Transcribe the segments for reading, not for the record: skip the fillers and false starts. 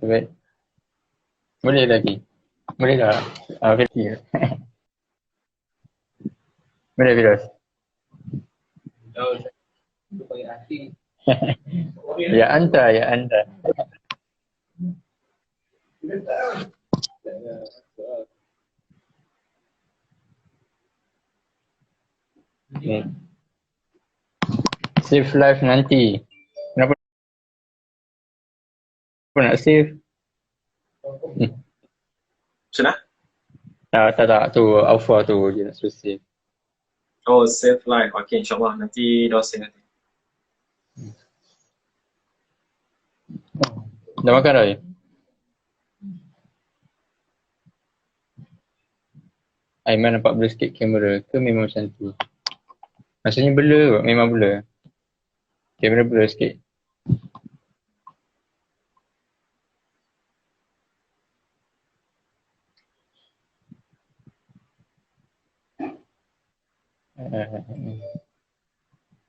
Baik. Boleh lagi. Boleh tak? Kecil. Boleh Firas. Ya anta, ya anta. Okay. Save live nanti. Kenapa nak save? Sudah? Tak, tu Alpha tu dia nak suruh save. Oh, save live. Okay, insyaAllah. Nanti dah save nanti. Dah makan dah? Aiman nampak blur sikit kamera ke memang macam tu? Maksudnya blur kot, memang blur. Kamera blur sikit.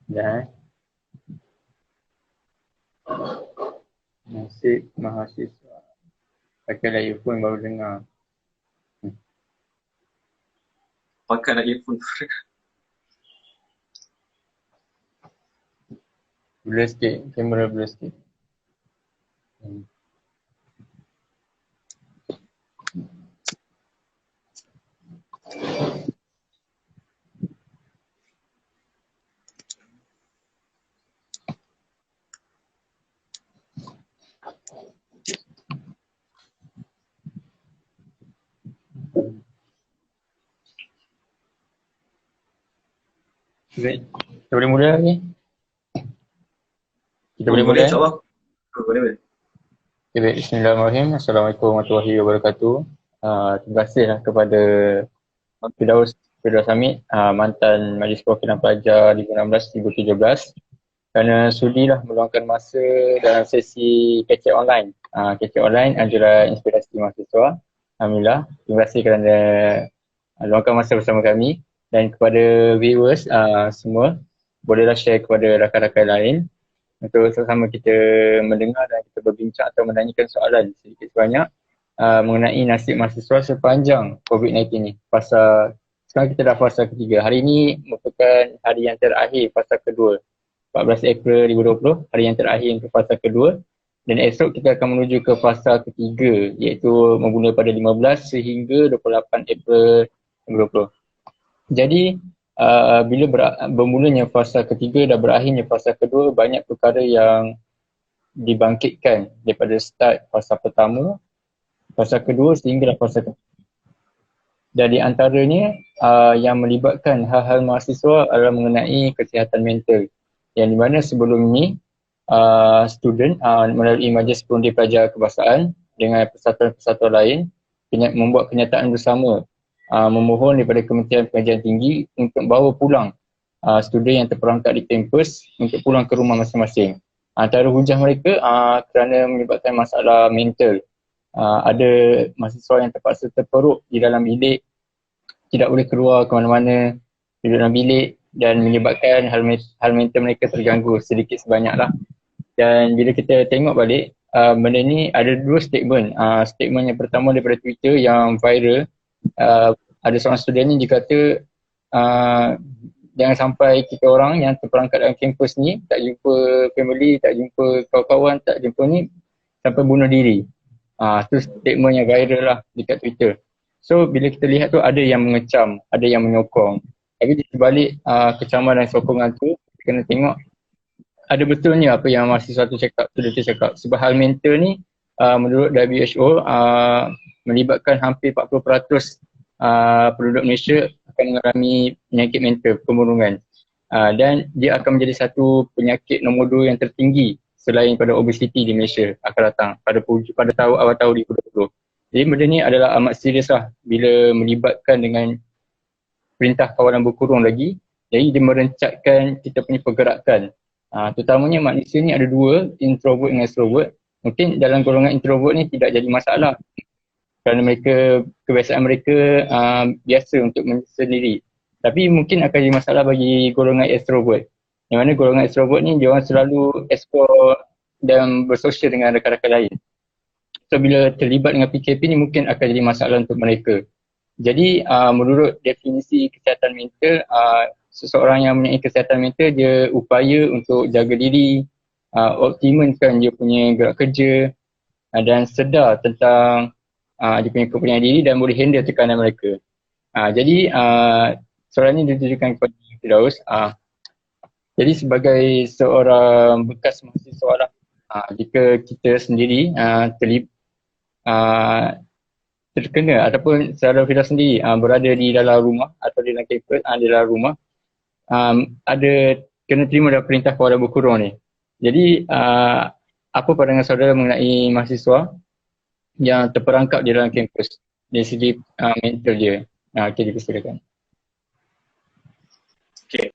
Dah. Nasib mahasiswa. Pakailah earphone baru dengar. Pakai nak earphone. Blur sikit, kamera blur sikit. Baik, kita boleh mula lagi? Kita boleh mula? Boleh, insyaAllah. Boleh. Okay, baik. Bismillahirrahmanirrahim. Assalamualaikum warahmatullahi wabarakatuh. Terima kasihlah kepada Firdaus Hamid, mantan Majlis Perwakilan Pelajar 2016-2017 kerana sudilah meluangkan masa dalam sesi kecek online. Kecek online adalah inspirasi mahasiswa. Alhamdulillah. Terima kasih kerana luangkan masa bersama kami, dan kepada viewers semua, bolehlah share kepada rakan-rakan lain untuk sama-sama kita mendengar dan kita berbincang atau menanyakan soalan sedikit sebanyak mengenai nasib mahasiswa sepanjang COVID-19 ni. Sekarang kita dah fasa ketiga. Hari ini merupakan hari yang terakhir fasa kedua. 14 April 2020, hari yang terakhir untuk fasa kedua. Dan esok kita akan menuju ke fasa ketiga, iaitu bermula pada 15 sehingga 28 April 2020. Jadi bila bermulanya fasa ketiga dan berakhirnya fasa kedua, banyak perkara yang dibangkitkan daripada start fasa pertama, fasa kedua sehingga fasa ketiga. Dan di antaranya yang melibatkan hal-hal mahasiswa adalah mengenai kesihatan mental, yang di mana sebelum ini student melalui Majlis Perundi Pelajar Kebangsaan dengan persatuan-persatuan lain membuat kenyataan bersama memohon daripada Kementerian Pengajian Tinggi untuk bawa pulang student yang terperangkap di kampus untuk pulang ke rumah masing-masing. Antara hujah mereka kerana menyebabkan masalah mental. Ada mahasiswa yang terpaksa terperuk di dalam bilik, tidak boleh keluar ke mana-mana, di dalam bilik, dan menyebabkan hal mental mereka terganggu sedikit sebanyaklah. Dan bila kita tengok balik, benda ni ada dua statement. Statement yang pertama daripada Twitter yang viral, ada seorang student ni dia kata jangan sampai kita orang yang terperangkap dalam kampus ni tak jumpa family, tak jumpa kawan-kawan, tak jumpa ni sampai bunuh diri. Tu statement yang viral lah dekat Twitter. So bila kita lihat tu ada yang mengecam, ada yang menyokong. Tapi di sebalik kecaman dan sokongan tu, kita kena tengok ada betulnya apa yang mahasiswa tu cakap, sebab hal mental ni menurut WHO melibatkan hampir 40% penduduk Malaysia akan mengalami penyakit mental, kemurungan, dan dia akan menjadi satu penyakit nombor 2 yang tertinggi selain pada obesiti di Malaysia akan datang pada awal tahun 2020. Jadi benda ni adalah amat serius lah bila melibatkan dengan Perintah Kawalan Berkurung lagi. Jadi dia merencatkan kita punya pergerakan. Terutamanya manusia ni ada dua, introvert dengan extrovert. Mungkin dalam golongan introvert ni tidak jadi masalah kerana kebiasaan mereka biasa untuk sendiri. Tapi mungkin akan jadi masalah bagi golongan extrovert. Yang mana golongan extrovert ni dia orang selalu explore dan bersosial dengan rakan-rakan lain. So bila terlibat dengan PKP ni mungkin akan jadi masalah untuk mereka. Jadi menurut definisi kesihatan mental, seseorang yang mempunyai kesihatan mental dia upaya untuk jaga diri, optimalkan dia punya gerak kerja dan sedar tentang dia punya kepercayaan diri dan boleh handle tekanan mereka. Jadi soalan ini ditujukan kepada Firdaus. Jadi sebagai seorang bekas mahasiswa lah, jika kita sendiri terkena ataupun secara Firdaus sendiri berada di dalam rumah atau di dalam kampus, di dalam rumah, ada kena terima dari perintah kawalan berkurung ni. Jadi apa pandangan saudara mengenai mahasiswa yang terperangkap di dalam kampus dari segi mental dia? Okay, dipersilakan. Okay.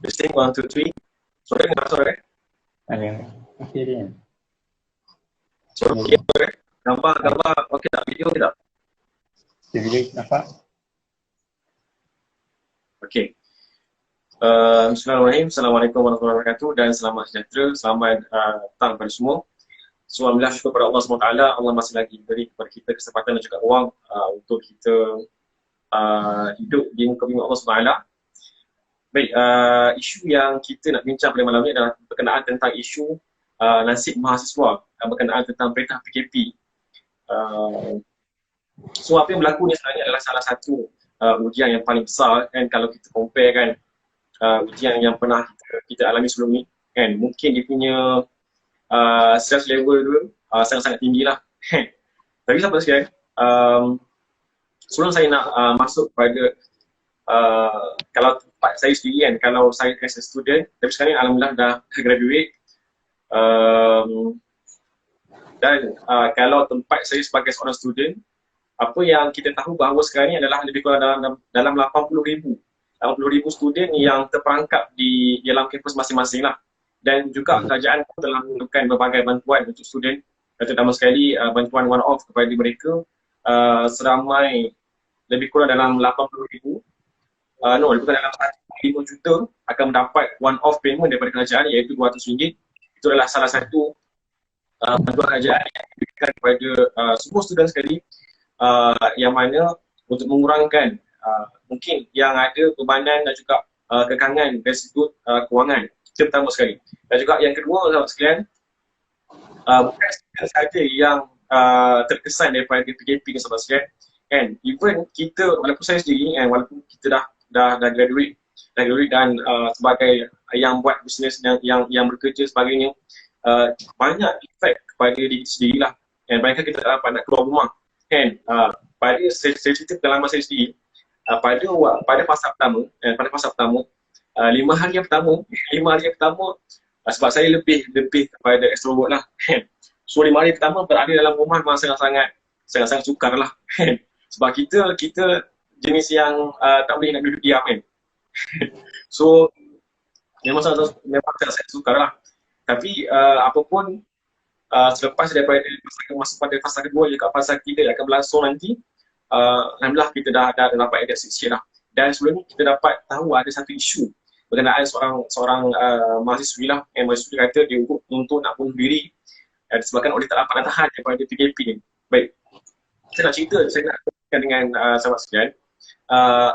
Testing 1, 2, 3. Suara dengar suara? Okay, Rian. Suara okey suara? Gambar okey tak? Video okey tak? Video nampak? Okey. Bismillahirrahmanirrahim. Assalamualaikum warahmatullahi wabarakatuh dan selamat sejahtera. Selamat datang kepada semua. So, alhamdulillah syukur kepada Allah SWT. Allah masih lagi beri kepada kita kesempatan dan juga ruang untuk kita hidup di muka bumi Allah SWT. Baik, isu yang kita nak bincang pada malam ini adalah berkenaan tentang isu nasib mahasiswa, berkenaan tentang perintah PKP. So apa yang berlaku ni sebenarnya adalah salah satu ujian yang paling besar kan, kalau kita compare kan ujian yang pernah kita alami sebelum ni kan. Mungkin dia punya stress level tu sangat-sangat tinggi lah. Tapi sampai sekarang sebelum saya nak masuk pada kalau tempat saya sendiri kan, kalau saya as a student, tapi sekarang alhamdulillah dah graduate, dan kalau tempat saya sebagai seorang student, apa yang kita tahu bahawa sekarang ni adalah lebih kurang dalam 80,000 student yang terperangkap di dalam kampus masing-masing lah. Dan juga kerajaan pun telah menentukan berbagai bantuan untuk student, terutama sekali bantuan one-off kepada mereka seramai lebih kurang dalam 80,000, lebih kurang dalam 1.5 juta akan mendapat one-off payment daripada kerajaan, iaitu RM200. Itu adalah salah satu bantuan kerajaan yang diberikan kepada semua student sekali, yang mana untuk mengurangkan mungkin yang ada bebanan dan juga kekangan dari sudut kewangan. Itu pertama sekali. Dan juga yang kedua, sahabat sekalian, bukan sahaja yang terkesan daripada PKP ni, sahabat sekalian, kan, even kita, walaupun saya sendiri kan, walaupun kita dah graduate dan sebagai yang buat bisnes yang bekerja sebagainya, banyak efek kepada diri kita sendirilah. Dan banyak kita tak dapat nak keluar rumah kan. Pada saya cerita pengalaman saya sendiri, pada fasa pertama 5 hari yang pertama sebab saya lebih kepada extrovert lah kan. So 5 hari pertama berada dalam rumah memang sangat-sangat sukar lah kan. Sebab kita jenis yang tak boleh nak duduk diam kan. So memang sangat sukar lah. Tapi apapun, selepas daripada masuk pada fasa kedua juga fasa ketiga yang akan berlangsung nanti, alhamdulillah kita dah dapat adapt sikit lah. Dan sebelum ni kita dapat tahu ada satu isu berkenaan seorang mahasiswi lah, yang mahasiswi kata dia untuk nak bunuh diri disebabkan oleh tak dapat nak tahan daripada PKP ni. Baik, saya nak kongsikan dengan sahabat sekalian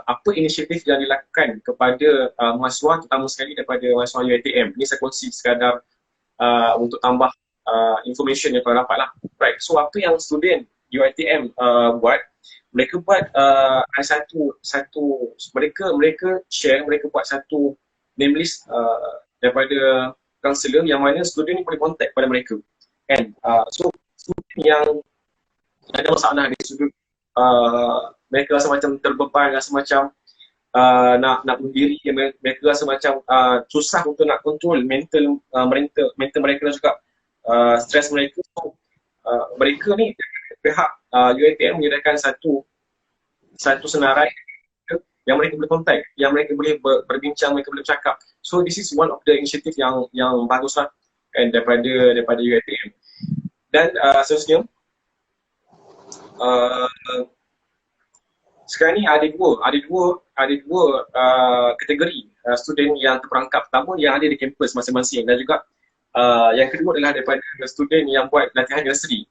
apa inisiatif yang dilakukan kepada mahasiswa, terutama sekali daripada mahasiswa UiTM. Ini saya kongsi sekadar untuk tambah information yang korang dapat lah. Right, so apa yang student UiTM buat, mereka buat mereka share, mereka buat satu name list daripada kaunselor yang mana student ni boleh contact pada mereka kan. So student yang ada masalah di sudut mereka rasa macam terbeban, rasa macam nak bunuh diri, mereka rasa macam susah untuk nak kontrol mental mereka dan juga stres mereka. So mereka ni pihak UiTM menyediakan satu senarai yang mereka boleh contact, yang mereka boleh berbincang, mereka boleh bercakap. So this is one of the initiative yang bagus lah kan, daripada UiTM. Dan seterusnya, sekarang ni ada dua kategori student yang terperangkap. Pertama yang ada di kampus masing-masing, dan juga Yang kedua adalah daripada student yang buat latihan industri.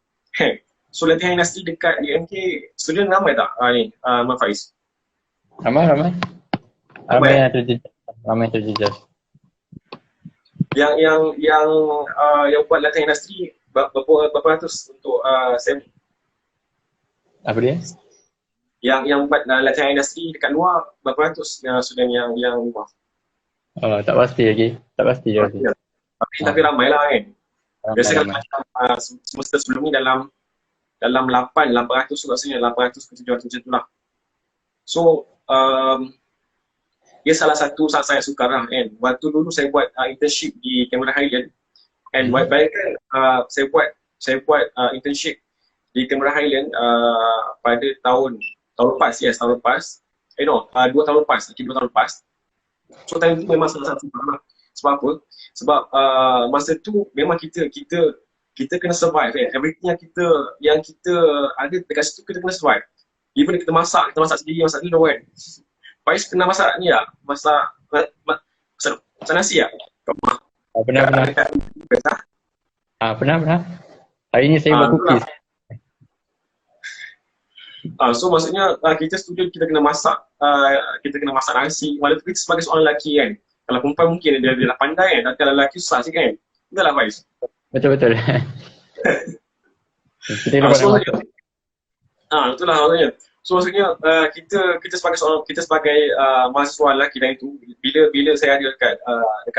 So latihan industri dekat UMK, student ramai tak ni, Mak Faiz? Ramai, ramai. Ramai Ramai. yang terjejas. Ramai yang terjejas. Yang buat latihan industri berapa ratus untuk Apa dia? yang buat latihan industri dekat luar berapa ratus student yang luar? Tak pasti lagi. Tak pasti je. Tapi ramai lah kan. Biasa kalau Ramai. macam semester sebelum ni dalam 800 tu rasanya, 800 ke 700 macam tu lah. So dia salah satu saya suka lah kan. Waktu dulu saya buat internship di Cameron Highland, and bayangkan saya buat internship di Cameron Highland pada tahun lepas, tahun lepas. 2 tahun lepas, 2 tahun lepas. So time tu memang salah satu lah. Sebab apa? Sebab masa tu memang kita kena survive kan. Everything yang kita ada dekat situ kita kena survive. Even kita masak sendiri kan. Faiz pernah masak ni tak? Masak nasi tak? Pernah. Pernah. Hari ni saya buat cookies. So maksudnya kita student kita kena masak nasi. Walaupun kita sebagai seorang lelaki kan. Kalau perempuan mungkin dia dah pandai kan, tapi kalau lelaki susah sikit kan. Betul lah Faiz? Betul. Kita lupa nak masak. Betul lah maksudnya. So maksudnya kita sebagai mahasiswa lelaki dan itu, bila saya ada dekat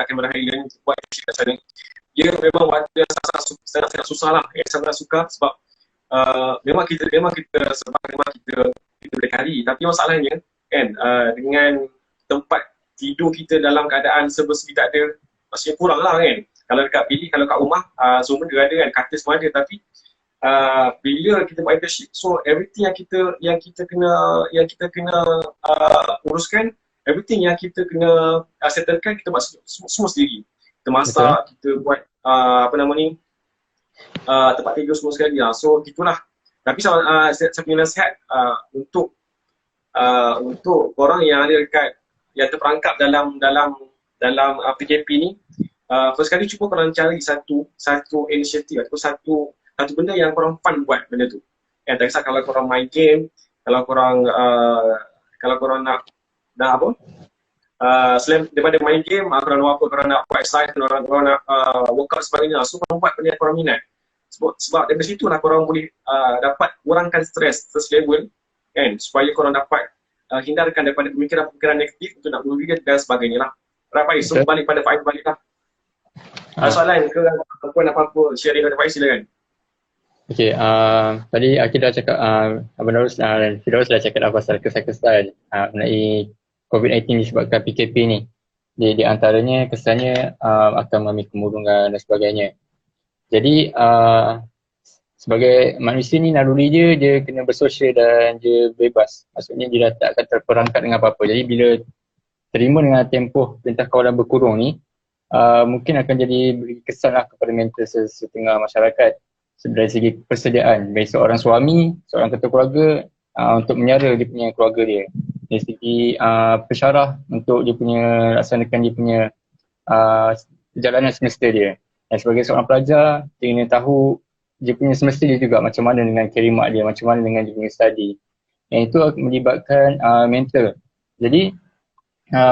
Cameron Highland buat kat sana, dia memang waktu yang sangat susah lah. Sangat suka sebab memang kita sebab memang kita berdekari. Tapi masalahnya kan, dengan tempat tidur kita dalam keadaan serba-serbi tak ada, maksudnya kurang lah kan. Kalau dekat bilik, kalau kat rumah semua dia ada kan, katil semua ada, tapi bila kita buat internship, so everything yang kita kena uruskan, everything yang kita kena settlekan, kita buat semua sendiri. Kita masak, kita buat tempat tidur semua sekali lah. So gitulah. Tapi saya punya nasihat untuk orang yang ada dekat, yang terperangkap dalam PKP ni, first kali cuba korang cari satu inisiatif atau satu benda yang korang fun buat benda tu. Tak kisah kalau korang main game, kalau korang nak apa? Selain daripada main game, korang nak apa? Korang nak buat exercise, korang nak workout sebagainya. So korang buat benda yang korang minat. Sebab dari situ lah korang boleh dapat kurangkan stress level kan, supaya korang dapat hindarkan daripada pemikiran-pemikiran negatif untuk nak bunuh diri dan sebagainya lah. Rapai, so balik pada Faiz balik lah. Soalan ke apa-apa sharing dengan Faiz, silakan. Okay, tadi Akid dah cakap, Abang Firdaus dah cakap pasal kesan-kesan mengenai COVID-19 disebabkan PKP ni. Di antaranya kesannya akan mengalami kemurungan dan sebagainya. Jadi sebagai manusia ni naluri dia kena bersosial dan dia bebas. Maksudnya dia dah tak akan terperangkap dengan apa-apa. Jadi bila terima dengan tempoh perintah kawalan berkurung ni, mungkin akan jadi beri kesan lah kepada mental setengah masyarakat. Dari segi persediaan bagi seorang suami, seorang ketua keluarga untuk menyara dia punya keluarga dia. Dari segi pensyarah untuk dia punya laksanakan dia punya perjalanan semester dia. Dan sebagai seorang pelajar, dia kena tahu dia punya semester dia juga macam mana dengan kirimat dia, macam mana dengan dia punya study. Yang itu akan melibatkan mental. Jadi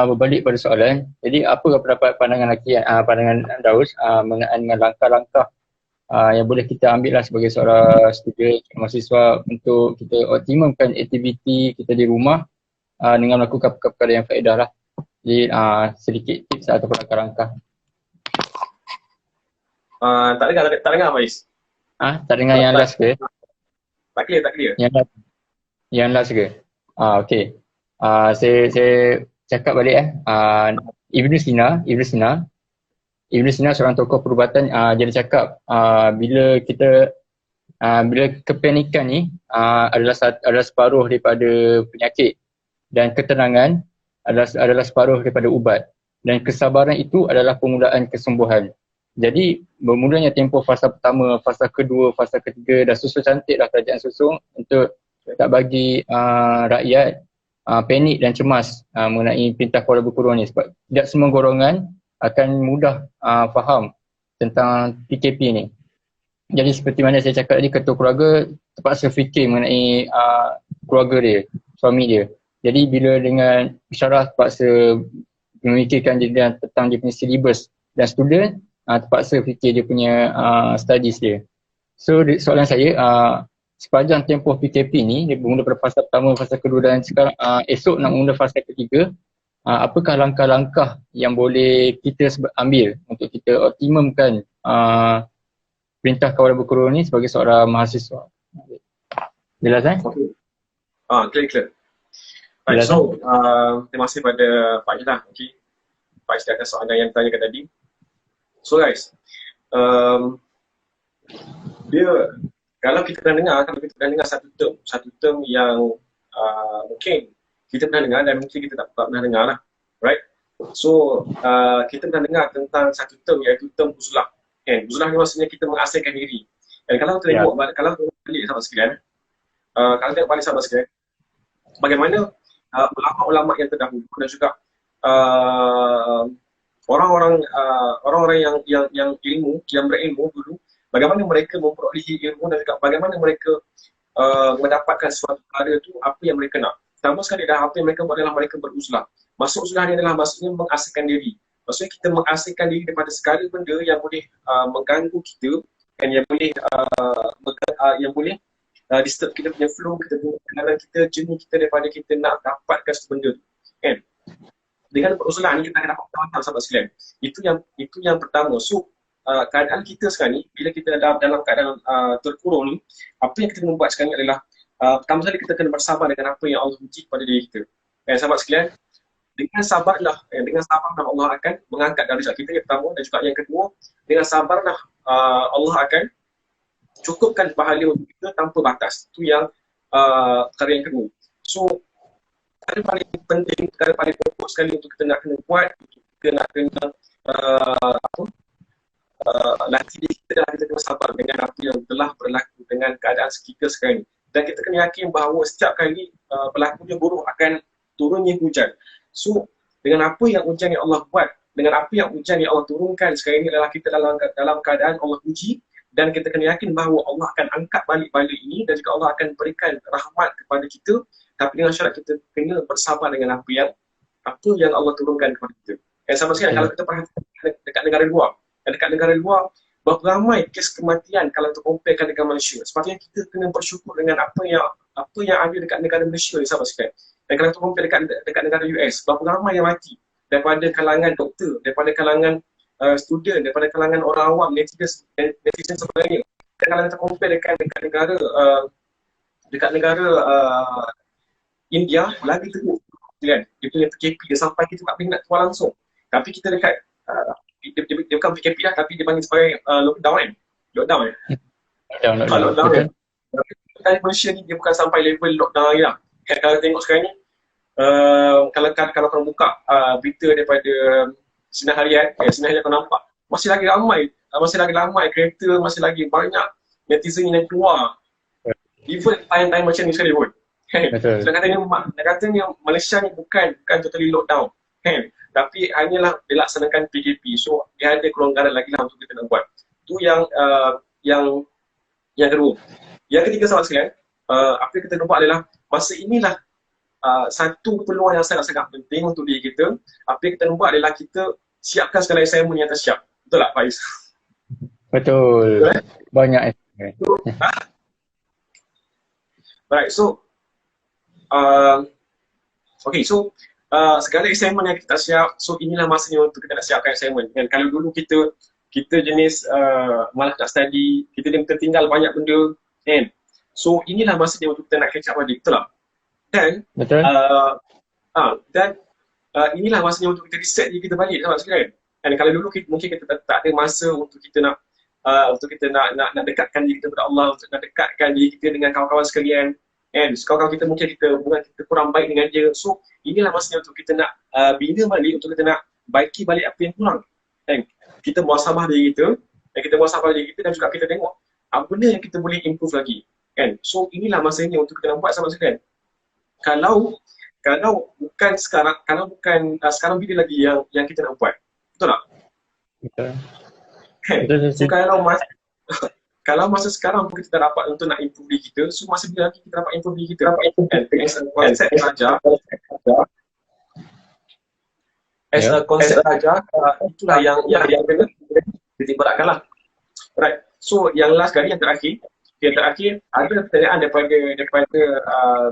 berbalik pada soalan, jadi apa pendapat pandangan Daus mengenai dengan langkah-langkah yang boleh kita ambil lah sebagai seorang student, mahasiswa untuk kita optimumkan aktiviti kita di rumah dengan melakukan perkara yang faedah lah. Jadi sedikit tips atau langkah-langkah. Tak dengar Faiz. Tak dengar yang last ke? Tak clear. Yang last ke? Okay. Saya cakap balik Ibn Sina seorang tokoh perubatan, dia cakap bila kepanikan ni adalah separuh daripada penyakit, dan ketenangan adalah separuh daripada ubat, dan kesabaran itu adalah permulaan kesembuhan. Jadi bermulanya tempoh fasa pertama, fasa kedua, fasa ketiga dah susun cantiklah kerajaan susung untuk tak bagi rakyat panik dan cemas mengenai perintah kawalan berkurung ni, sebab tidak semua golongan akan mudah faham tentang PKP ni. Jadi seperti mana saya cakap tadi, ketua keluarga terpaksa fikir mengenai keluarga dia, suami dia. Jadi bila dengan Isyarah terpaksa memikirkan dia tentang dia punya syllabus dan student, terpaksa fikir dia punya studies dia. So soalan saya, sepanjang tempoh PKP ni, dia bermula pada fasa pertama, fasa kedua dan sekarang esok nak mula fasa ketiga, apakah langkah-langkah yang boleh kita ambil untuk kita optimumkan perintah kawalan berkurung ni sebagai seorang mahasiswa? Jelas Okay. Clear. Right, so terima kasih pada Pak Ijlah. Okay. Pak Ijlah akan soalan yang ditanyakan tadi. So guys, kalau kita pernah dengar satu term yang mungkin kita pernah dengar dan mungkin kita tak pernah dengar lah, right? So kita pernah dengar tentang satu term iaitu term uzlah. Uzlah ni maksudnya kita mengasingkan diri. Dan kalau kita tengok, kalau kita balik sahabat sekalian, bagaimana ulama-ulama yang terdahulu dan juga orang-orang yang berilmu dulu, bagaimana mereka memperolehi ilmu dan juga bagaimana mereka mendapatkan suatu perkara itu apa yang mereka nak. Pertama sekali adalah apa yang mereka buat adalah mereka beruzlah. Maksud uzlah ni adalah maksudnya mengasingkan diri. Maksudnya kita mengasingkan diri daripada segala benda yang boleh mengganggu kita dan yang boleh disturb kita punya flow, kita punya kendaraan kita, jenis kita daripada kita nak dapatkan satu benda tu. Kan? Dengan beruzlah ni kita akan dapat tahu sahabat sekalian. Itu yang pertama. So keadaan kita sekarang ni, bila kita dalam keadaan terkurung ni, apa yang kita kena buat sekarang ni adalah pertama sekali kita kena bersabar dengan apa yang Allah uji kepada diri kita. Sahabat sekalian, dengan sabarlah Allah akan mengangkat darjat kita yang pertama, dan juga yang kedua, dengan sabarlah Allah akan cukupkan pahala untuk kita tanpa batas. Itu yang perkara yang kedua. So perkara paling penting, perkara paling pokok sekali untuk kita nak kena buat, kita nak kena latih diri kita adalah kita kena sabar dengan apa yang telah berlaku dengan keadaan kita sekarang ni. Dan kita kena yakin bahawa setiap kali berlakunya buruk akan turunnya hujan. So dengan apa yang hujan yang Allah buat, dengan apa yang hujan yang Allah turunkan sekarang ini adalah kita dalam keadaan Allah uji, dan kita kena yakin bahawa Allah akan angkat balik ini dan juga Allah akan berikan rahmat kepada kita, tapi dengan syarat kita kena bersabar dengan apa yang Allah turunkan kepada kita. Sama sekali kalau kita perhatikan dekat negara luar, berapa ramai kes kematian kalau kita comparekan dengan Malaysia. Sepatutnya kita kena bersyukur dengan apa yang ada dekat negara Malaysia ni, sahabat sekalian. Dan kalau kita compare dekat negara US, berapa ramai yang mati daripada kalangan doktor, daripada kalangan student, daripada kalangan orang awam, netizen sebagainya. Dan kalau kita compare dekat negara India, lagi teruk kan, dia punya PKP dia sampai kita tak boleh nak keluar langsung. Tapi kita dekat dia bukan PKP lah, tapi dia panggil sebagai lockdown. Lockdown kan. Tapi Malaysia ni dia bukan sampai level lockdown lagi lah. Kalau tengok sekarang ni, kalau korang buka berita daripada Sinar Harian kau nampak, masih lagi ramai kereta, masih lagi banyak netizen yang keluar. Even time macam ni sekali pun. So, katanya Malaysia ni bukan totally lockdown. Tapi hanyalah dilaksanakan PKP. So dia ada kelonggaran lagi lah untuk kita nak buat. Itu yang kedua. Yang ketiga, sahabat sekalian, apa yang kita buat adalah masa inilah satu peluang yang sangat-sangat penting untuk diri kita. Apa yang kita buat adalah kita siapkan segala assignment yang tersiap. Betul tak, Faiz? Betul. Banyak assignment. Right, so segala assignment yang kita siap, so inilah masanya untuk kita nak siapkan assignment. Dan kalau dulu kita jenis malah tak study, kita tertinggal banyak benda, kan? So inilah masanya untuk kita nak catch up balik, betul tak? Dan inilah masanya untuk kita reset diri kita balik, sahabat sekalian. Dan kalau dulu mungkin kita tak ada masa untuk kita nak dekatkan diri kita kepada Allah, untuk nak dekatkan diri kita dengan kawan-kawan sekalian. Kawan-kawan kita mungkin hubungan kita kurang baik dengan dia. So inilah masanya untuk kita nak bina balik, untuk kita nak baiki balik apa yang kurang. Kita muhasabah diri kita, dan juga kita tengok apa benda yang kita boleh improve lagi. So inilah masanya untuk kita nak buat, sama sekalian. Kalau bukan sekarang bila lagi yang kita nak buat. Betul tak? Betul. Kan? Betul, So betul. kalau masa kalau masa sekarang pun kita dapat untuk nak improve diri kita, so masa bila lagi kita dapat improve diri kita. And as Ya. a konsep saja, itulah yang kita kena ditimbulkan lah. Right. So yang last kali, yang terakhir ada pertanyaan daripada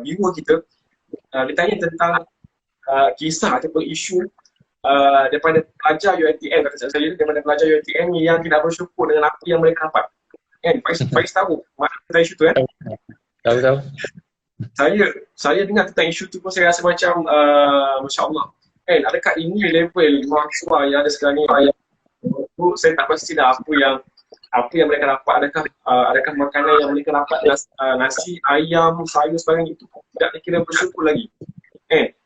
viewer kita. Dia tanya tentang kisah ataupun isu daripada pelajar UiTM, kata saya, daripada pelajar UiTM yang tidak bersyukur dengan apa yang mereka dapat. Kan, Faiz tahu makna isu tu kan? Tahu. Saya dengar tentang isu tu pun saya rasa macam Masya Allah. Kan, adakah ini level mahasiswa yang ada sekarang ni? Saya tak pasti dah apa yang mereka dapat. Adakah makanan yang mereka dapat, nasi, ayam, sayur sebagainya, itu tidak dikira bersyukur lagi.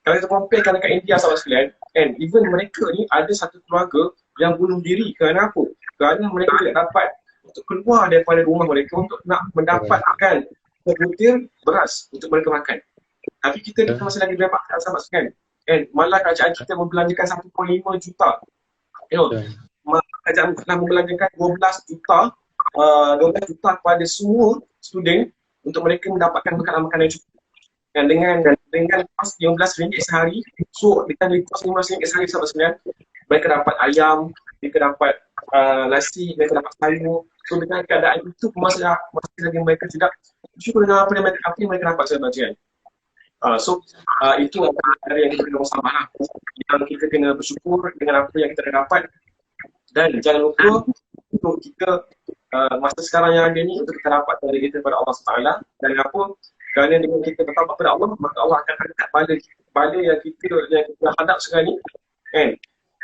Kalau kita comparekan dekat India, sahabat sekalian, even mereka ni ada satu keluarga yang bunuh diri kerana apa? Kerana mereka tidak dapat untuk keluar daripada rumah mereka untuk nak mendapatkan sebutir beras untuk mereka makan. Tapi kita masih lagi dapat, sahabat sekalian. Malah kerajaan kita membelanjakan 1.5 juta. Kerajaan telah membelanjakan 12 juta kepada semua student untuk mereka mendapatkan makanan-makanan yang cukup. Dan dengan kos RM15 sehari, so dengan kos RM15 sehari, sahabat sekalian, mereka dapat ayam, mereka dapat nasi, mereka dapat sayur. So dengan keadaan itu, masih lagi mereka tidak bersyukur dengan apa yang mereka dapat, sahabat sekalian. Itu antara yang kita kena bersama lah. Yang kita kena bersyukur dengan apa yang kita dapat. Dan jangan lupa untuk kita masa sekarang yang ada ni, untuk kita dapat dari kita kepada Allah SWT. Dan apa? Kerana dengan kita bertawab kepada Allah, maka Allah akan angkat bala yang kita hadap sekarang ni.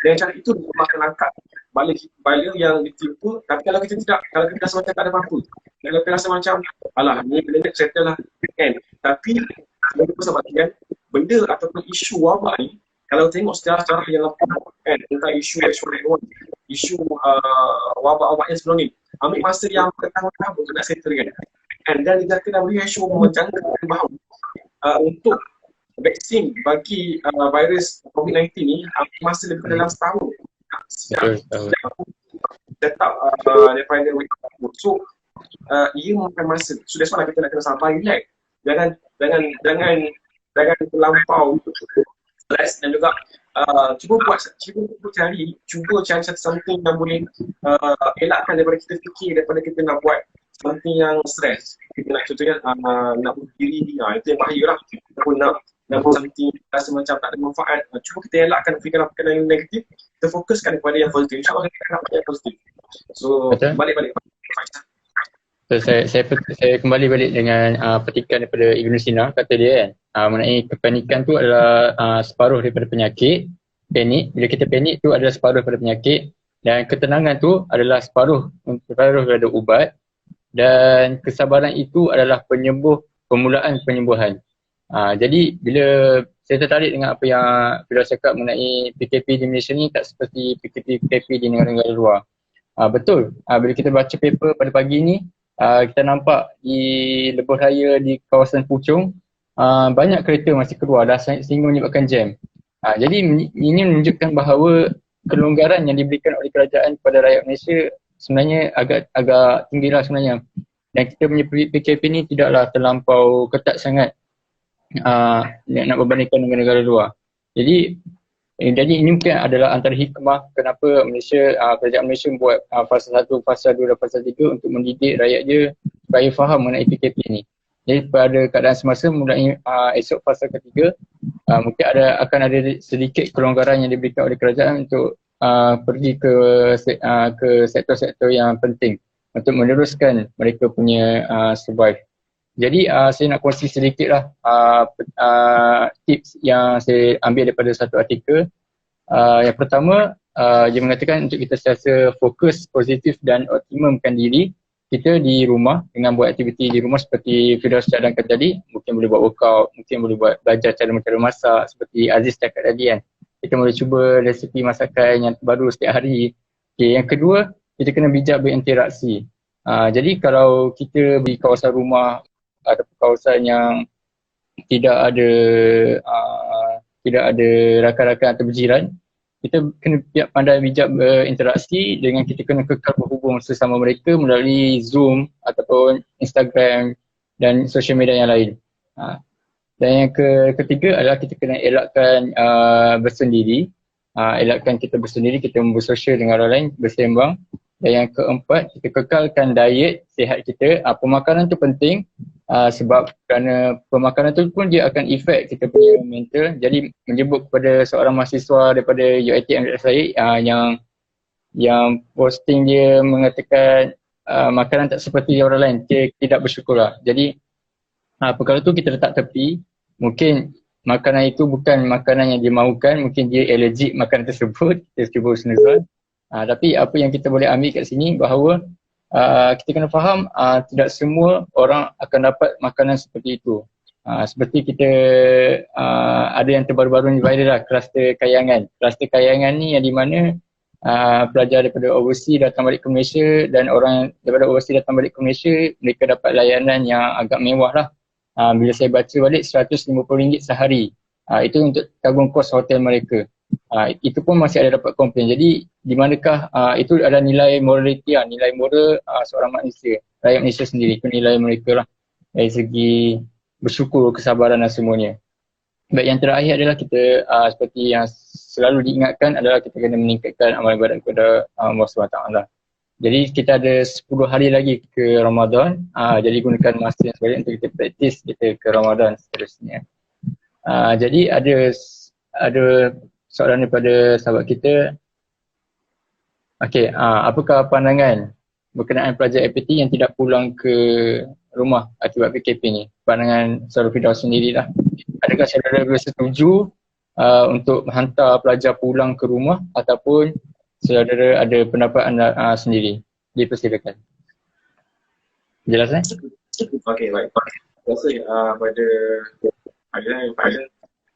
Dengan cara itu, Allah akan angkat bala yang ditimpa. Tapi kalau kita tidak, kalau kita rasa macam tak ada apa-apa, kalau kita rasa macam, alah, ni benda ni settle lah. Tapi benda ataupun isu wabak ni, kalau tengok sejarah-sejarah yang lepas, tentang isu wabak-wabak yang sebelum ni, ambil masa yang bertahun-tahun untuk nak settle kan. Dan negara WHO menjangkakan bahawa untuk vaksin bagi virus COVID-19 ni masa lebih dalam setahun. Tetap daripada WHO. So ia memakan masa. So that's why kita nak kena sabar, relax. Jangan terlampau stress, dan juga cuba cari something yang boleh elakkan daripada kita fikir, daripada kita nak buat something yang stress. Kita nak contohnya nak bunuh diri, itu yang bahaya lah. Ataupun nak buat something rasa macam tak ada manfaat. Cuba kita elakkan fikiran-fikiran yang negatif, kita fokuskan kepada yang positif. InsyaAllah kita akan dapat yang positif. So balik. So, saya kembali balik dengan petikan daripada Ibn Sina. Kata dia kan, mengenai kepanikan tu adalah separuh daripada penyakit. Panik, bila kita panik tu adalah separuh daripada penyakit. Dan ketenangan tu adalah separuh daripada ubat. Dan kesabaran itu adalah permulaan penyembuhan. Jadi bila saya tertarik dengan apa yang Firdaus cakap mengenai PKP di Malaysia ni tak seperti PKP di negara-negara luar. Betul, bila kita baca paper pada pagi ni, kita nampak di lebuh raya di kawasan Puchong, banyak kereta masih keluar dah sehingga menyebabkan jam. Jadi ini menunjukkan bahawa kelonggaran yang diberikan oleh kerajaan kepada rakyat Malaysia sebenarnya agak tinggi lah sebenarnya. Dan kita punya PKP ni tidaklah terlampau ketat sangat nak berbandingkan dengan negara luar. Jadi ini mungkin adalah antara hikmah kenapa kerajaan Malaysia buat fasa 1, fasa 2 dan fasa 3 untuk mendidik rakyat dia supaya faham mengenai PKP ni. Jadi pada keadaan semasa mulai esok fasa ketiga, mungkin akan ada sedikit kelonggaran yang diberikan oleh kerajaan untuk pergi ke sektor-sektor yang penting untuk meneruskan mereka punya survive. Jadi saya nak kongsi sedikit lah tips yang saya ambil daripada satu artikel. Yang pertama, dia mengatakan untuk kita sentiasa fokus, positif dan optimumkan diri kita di rumah dengan buat aktiviti di rumah seperti Firdaus cadangkan tadi. Mungkin boleh buat workout, mungkin boleh buat belajar cara masak seperti Aziz cakap tadi kan. Kita boleh cuba resipi masakan yang baru setiap hari. Okay, yang kedua, kita kena bijak berinteraksi. Jadi kalau kita di kawasan rumah atau kawasan yang tidak ada rakan-rakan atau berjiran, kita kena pandai bijak berinteraksi dengan kita kena kekal berhubung sesama mereka melalui Zoom ataupun Instagram dan social media yang lain. Dan yang ketiga adalah kita kena elakkan bersendiri. Elakkan kita bersendiri, kita bersosial dengan orang lain, bersembang. Dan yang keempat, kita kekalkan diet sihat kita. Pemakanan tu penting sebab kerana pemakanan tu pun dia akan efek kita punya mental. Jadi menyebut kepada seorang mahasiswa daripada UiTM saya yang posting dia mengatakan makanan tak seperti orang lain, dia tidak bersyukur lah. Jadi perkara tu kita letak tepi. Mungkin makanan itu bukan makanan yang dia mahukan, mungkin dia allergic makanan tersebut, kita cuba husnuzon. Tapi apa yang kita boleh ambil kat sini bahawa kita kena faham tidak semua orang akan dapat makanan seperti itu. Seperti kita ada yang terbaru-baru ni viral lah, kluster Kayangan. Kluster Kayangan ni yang di mana pelajar daripada overseas datang balik ke Malaysia dan orang daripada overseas datang balik ke Malaysia, mereka dapat layanan yang agak mewah lah. Bila saya baca balik RM150 sehari. Itu untuk tanggung kos hotel mereka. Itu pun masih ada dapat komplain. Jadi di manakah itu adalah nilai morality lah, nilai moral seorang manusia, rakyat Malaysia sendiri. Itu nilai mereka lah dari segi bersyukur, kesabaran dan semuanya. Baik, yang terakhir adalah kita seperti yang selalu diingatkan adalah kita kena meningkatkan amal ibadat kepada Allah SWT. Jadi kita ada 10 hari lagi ke Ramadan. Jadi gunakan masa yang sebaik untuk kita praktis kita ke Ramadan seterusnya. Jadi ada soalan daripada sahabat kita. Okey, apakah pandangan berkenaan pelajar APT yang tidak pulang ke rumah akibat PKP ni? Pandangan Saudara Firdaus sendirilah. Adakah saudara bersetuju untuk menghantar pelajar pulang ke rumah ataupun saudara ada pendapat anda sendiri? Dipersilakan. Jelas kan? Okey, baik. Terima kasih pada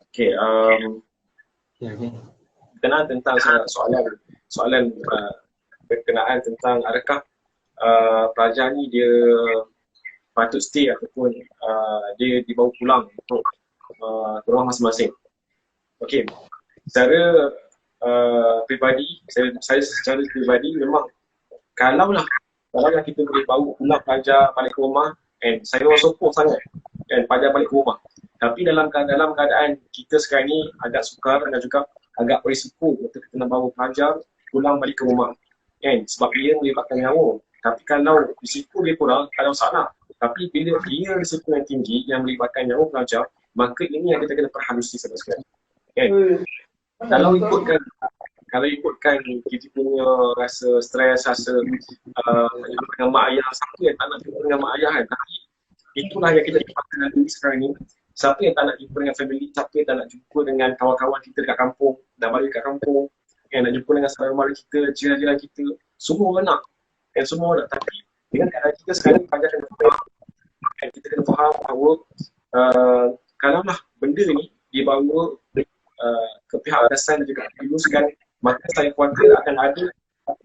okey, berkenaan tentang soalan berkenaan tentang adakah pelajar ni dia patut stay ataupun dia dibawa pulang untuk ke rumah masing-masing. Okey, secara pribadi, saya secara pribadi memang kalaulah kita boleh bawa pulang pelajar balik ke rumah, and saya orang sokong sangat pelajar balik ke rumah. Tapi dalam keadaan kita sekarang ni agak sukar dan juga agak berisiko untuk kita nak bawa pelajar pulang balik ke rumah. Sebab ia melibatkan nyawa. Tapi kalau risiko dia kurang, tak ada masalah. Tapi bila dia risiko yang tinggi yang melibatkan nyawa pelajar, maka ini yang kita kena perhalusi sampai sekarang. Kalau ikutkan kita punya rasa stres, rasa jumpa dengan mak ayah, siapa yang tak nak jumpa dengan mak ayah kan? Tapi itulah yang kita dapatkan dalam diri sekarang ni. Siapa yang tak nak jumpa dengan family, siapa yang tak nak jumpa dengan kawan-kawan kita dekat kampung, dah balik dekat kampung, nak jumpa dengan saudara mara kita, jiran-jiran kita, semua orang nak. Semua orang nak. Tapi dengan keadaan kita sekarang ni, pelajar kena faham. Kita kena faham bahawa kalaulah benda ni dibawa ke pihak atasan dan juga diluluskan, maka saya khawatir akan ada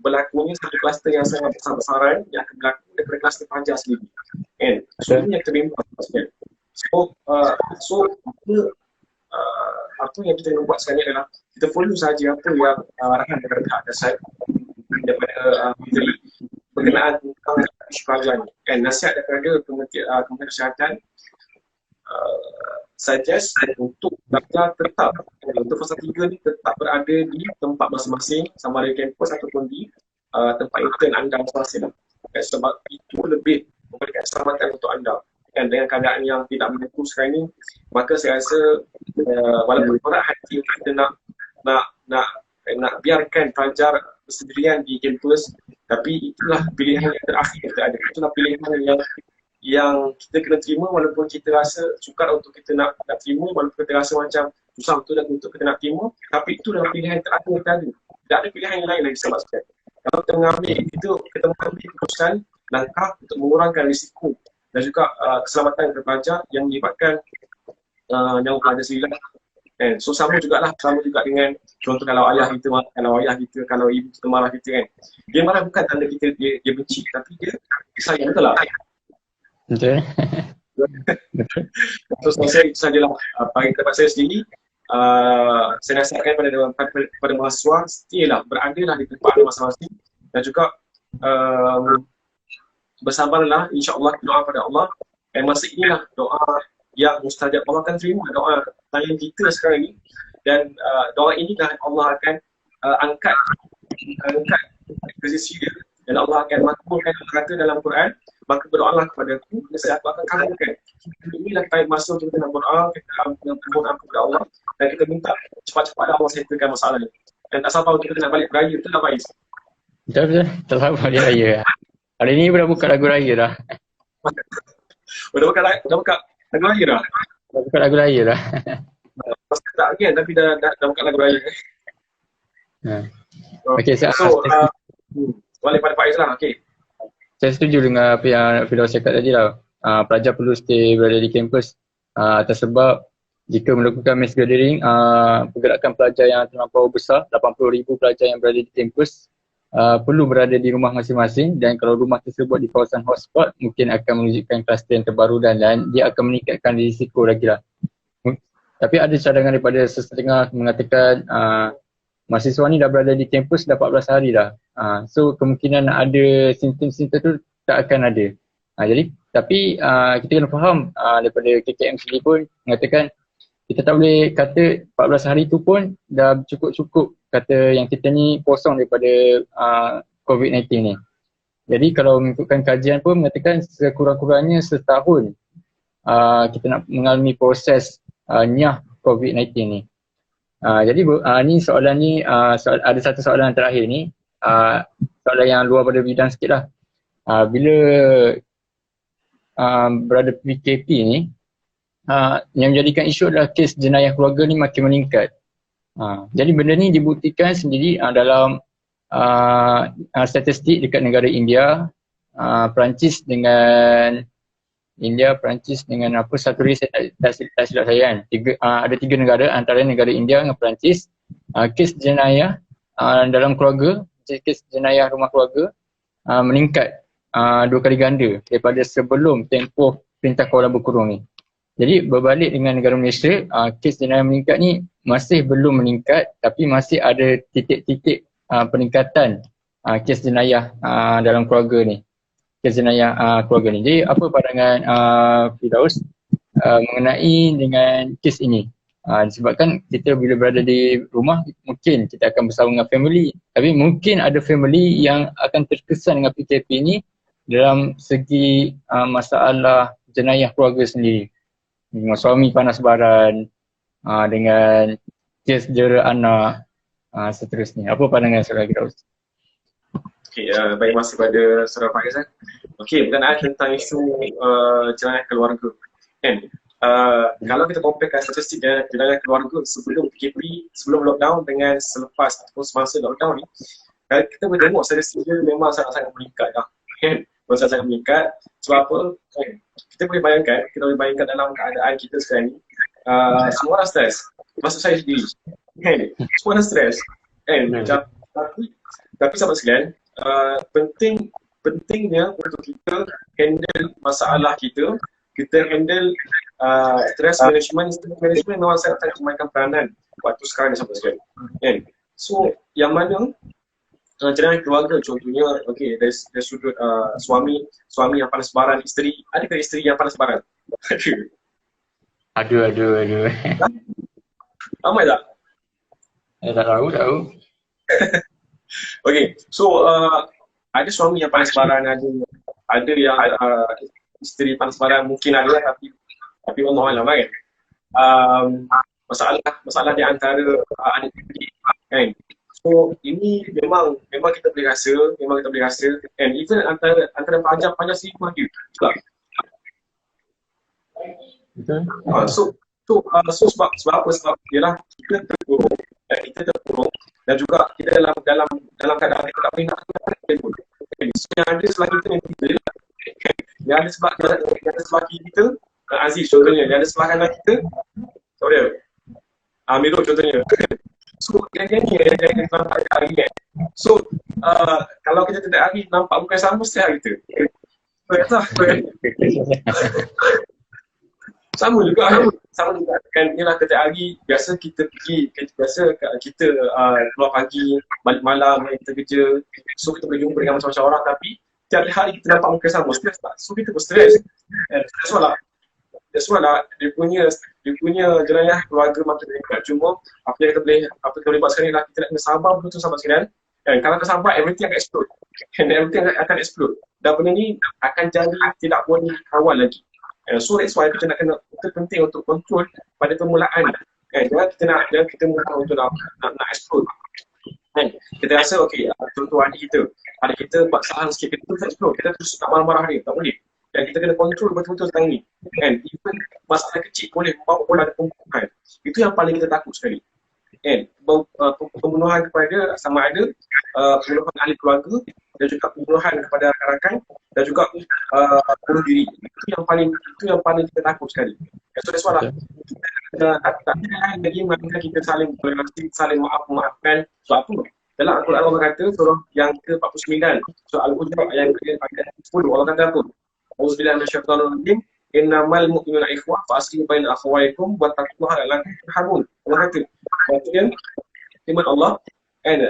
berlakunya satu kluster yang sangat besar-besaran yang akan berlaku daripada kluster pelajar sendiri. So ini yang kita bimbang. So apa yang kita nak buat sekarang ni adalah kita follow saja apa yang arahan daripada pihak atasan daripada menteri berkenaan tentang isu pelajar ni. Nasihat daripada Kementerian Kesihatan suggest untuk pelajar tetap untuk fasa 3 ni tetap berada di tempat masing-masing, sama ada kampus ataupun di tempat intern anda masing-masing. Sebab itu lebih memberikan keselamatan untuk anda. Dengan keadaan yang tidak menentu sekarang ni, maka saya rasa walaupun berat hati untuk kita nak biarkan pelajar bersendirian di kampus, tapi itulah pilihan yang terakhir kita ada. Itulah pilihan yang kita kena terima walaupun kita rasa sukar untuk kita nak terima, walaupun kita rasa macam susah untuk kita nak terima, tapi itu adalah pilihan yang terakhir kita ada. Tak ada pilihan yang lain lagi sebab sekarang. Kalau kita mengambil keputusan langkah untuk mengurangkan risiko dan juga keselamatan kepada pelajar yang melibatkan nyawa pelajar sendiri. So sama juga dengan contoh kalau ayah kita, kalau ibu kita marah kita kan. Dia marah bukan tanda kita dia benci, tapi dia sayang, betul lah. Betul. So saya sajalah bagi tempat saya sendiri, saya nasihatkan pada mahasiswa, stilah beradalah di tempat masing-masing dan juga bersabarlah, insya-Allah doa pada Allah. Dan masa inilah doa yang mustajab, Allah akan terima doa tanya kita sekarang ini. Dan doa ini dah Allah akan angkat ke sisi dia, dan Allah akan makbulkan kata dalam Quran, maka berdoalah kepada aku dan saya akan kabulkan. Inilah time masa untuk kita berdoa, kita mohon ampun kepada Allah dan kita minta cepat-cepat Allah settlekan masalah ni. Dan tak sabar untuk kita nak balik beraya, betul tak Faiz? Betul, tak sabar balik raya. Hari ni dah buka lagu raya dah. Dah buka lagu raya dah? Dah buka lagu raya dah. Pasal tak lagi kan, tapi dah buka lagu raya. Okey, balik pada Faiz lah, okey. Saya setuju dengan apa yang Firdaus cakap tadi lah. Pelajar perlu stay berada di kampus atas sebab jika melakukan mass gathering, pergerakan pelajar yang terlampau besar, 80,000 pelajar yang berada di kampus perlu berada di rumah masing-masing, dan kalau rumah tersebut di kawasan hotspot mungkin akan menunjukkan kluster yang terbaru dan dia akan meningkatkan risiko lagi lah. Tapi ada cadangan daripada sesetengah mengatakan mahasiswa ni dah berada di kampus dah 14 hari dah. So kemungkinan ada simptom-simptom tu tak akan ada. Jadi tapi kita kena faham daripada KKM sendiri pun mengatakan kita tak boleh kata 14 hari tu pun dah cukup-cukup kata yang kita ni kosong daripada COVID-19 ni. Jadi kalau mengikutkan kajian pun mengatakan sekurang-kurangnya setahun kita nak mengalami proses nyah COVID-19 ni. Jadi ni soalan ni ada satu soalan terakhir ni, soalan yang luar pada bidang sikit lah. Bila berada PKP ni, yang menjadikan isu adalah kes jenayah keluarga ni makin meningkat. Jadi benda ni dibuktikan sendiri dalam statistik dekat negara India, Perancis dengan apa satu lagi saya tak silap saya kan. Ada 3 negara, antara negara India dengan Perancis, kes jenayah dalam keluarga, kes jenayah rumah keluarga meningkat 2 kali ganda daripada sebelum tempoh Perintah Kawalan Berkurung ni. Jadi berbalik dengan negara Malaysia, kes jenayah meningkat ni masih belum meningkat, tapi masih ada titik-titik peningkatan kes jenayah dalam keluarga ni. Kes jenayah keluarga ni. Jadi apa pandangan Firdaus mengenai dengan kes ini? Disebabkan kita bila berada di rumah mungkin kita akan bersama dengan family, tapi mungkin ada family yang akan terkesan dengan PKP ni dalam segi masalah jenayah keluarga sendiri. Dengan suami panas baran, dengan kes dera anak, seterusnya. Apa pandangan Saudara Firdaus? Okey, baik, masih pada Saudara Faiz. Okey, berkenaan tentang isu jenayah keluarga. Kan? Kalau kita comparekan statistik jenayah keluarga sebelum PKP, sebelum lockdown dengan selepas ataupun semasa lockdown ni, kita boleh tengok statistik dia memang sangat-sangat meningkat dah. Kan? Sangat-sangat meningkat. Sebab apa? Kita boleh bayangkan dalam keadaan kita sekarang ni, semua orang stres. Maksud saya sendiri. Kan? Semua orang stres. Kan? Tapi sahabat sekalian, pentingnya untuk kita handle masalah kita handle stress management memang sangat memainkan peranan waktu sekarang ni sahabat sekalian. Kan? So yang mana jenayah keluarga contohnya, okey, dari sudut suami yang panas baran, adakah isteri yang panas baran? Aduh. Ramai tak? Tak tahu. Okey, so ada suami yang panas baran, ada yang isteri panas baran, mungkin ada tapi Allah Alam kan. Masalah di antara adik-adik kan. So ini memang kita boleh rasa, and even antara panjang selingkuh dia juga. So sebab apa? Sebab ialah kita terpuruk dan juga kita dalam keadaan kita tak boleh nak telefon. So yang ada sebelah kita yang kita, yang ada sebelah kiri kita, Aziz contohnya, yang ada sebelah kanan kita, Amirul contohnya. So yang ni yang nampak hari kan. So kalau kita tidak hari nampak bukan sama setiap hari kita. sama juga kan. Sama juga kan, inilah setiap hari biasa kita pergi, biasa kita keluar pagi, balik malam, kita kerja. So kita boleh jumpa dengan macam-macam orang, tapi tiap hari kita nampak muka sama, stres tak? So kita pun stres. That's why lah dia punya jenayah keluarga makin dekat. Cuma apa yang kita boleh buat sekarang lah, kita nak kena sabar betul sabar sekalian. Dan kalau kita sabar, everything akan explode. And everything akan explode. Dan benda ni akan jadi tidak boleh kawal lagi. So that's why kita penting untuk kontrol pada permulaan. Jangan kita mula untuk nak explode. Kita rasa contoh adik kita buat kesalahan sikit, kita terus explode, kita terus nak marah-marah dia, tak boleh. Dan kita kena kontrol betul-betul sekarang ni. Even masalah kecil boleh membawa bola ada pembunuhan. Itu yang paling kita takut sekali. Pembunuhan kepada sama ada pembunuhan ahli keluarga, dan juga pembunuhan kepada rakan-rakan, dan juga bunuh diri. Itu yang paling kita takut sekali. So that's why lah, kita tak lagi melainkan kita saling toleransi, saling maafkan. So apa? Dalam Al-Quran Allah kata surah yang ke-49, surah Al-Hujurat ayat ke-10, Allah kata apa? Auzubillahi minasyaitonir rajim. Innamal mu'minuna ikhwah fa aslihu baina akhawaykum wa taqullaha la'allakum turhamun. Allah kata. Maksudnya firman Allah